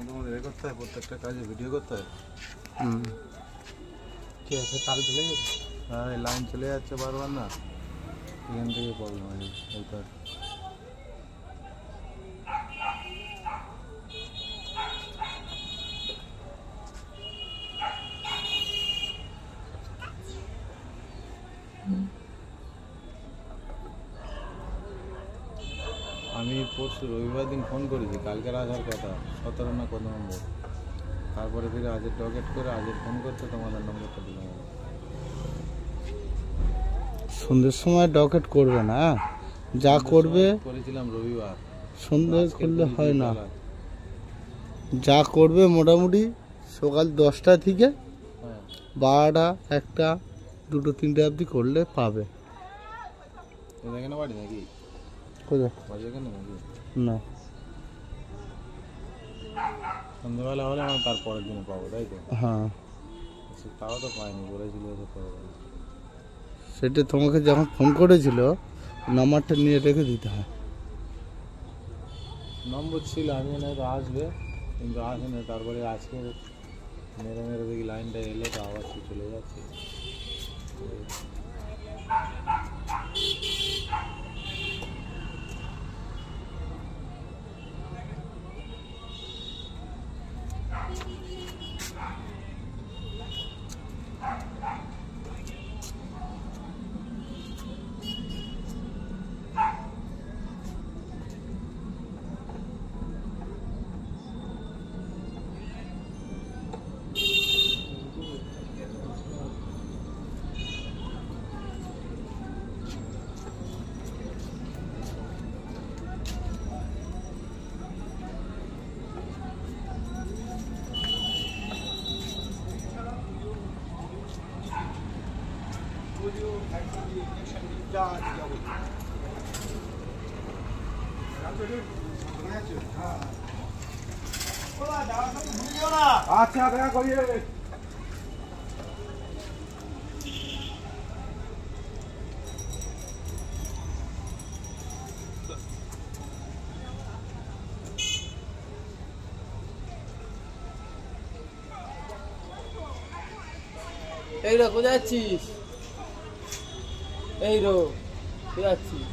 তোমাদের এ করতে হয়, প্রত্যেকটা কাজে ভিডিও করতে হয়। ঠিক আছে, তাল চলে যাবে। হ্যাঁ, এই লাইন চলে যাচ্ছে বারবার না, এখান থেকে প্রবলেম হয় এইটা। আমি পরশু রবিবার দিন ফোন করেছি, কালকের আসার কথা 17 না কত নম্বর, তারপরে ফিরে আজের ডকেট করে আজের ফোন করতে তোমাদের নম্বরটা দিলাম। সন্ধ্যের সময় ডকেট করবে না, যা করবে করেছিলাম রবিবার, সন্ধ্যে করলে হয় না। যা করবে মোটামুটি সকাল 10টা থেকে 12টা 1টা 2টো 3টে অবধি করলে পাবে। এখানে বাড়ি নাকি? কোথায় বাড়ি এখানে নাকি? না, সন্ধ্যাবেলা হলে আমি তারপরের দিনে পাবো, তাই তো? হ্যাঁ, তাও তো পাইনি, বলেছিল সেটা তোমাকে যখন ফোন করেছিল নাম্বারটা নিয়ে রেখে দিতে হয়। নম্বর ছিল, আমি না তো আসবে, কিন্তু আসেনি। তারপরে আজকে মেরে মেরে দেখি লাইনটা এলো, তো আবার চলে যাচ্ছে। আচ্ছা, দেখা করিয়ে এই রো কোথায় যাচ্ছিস? এই রো কোথায় যাচ্ছিস?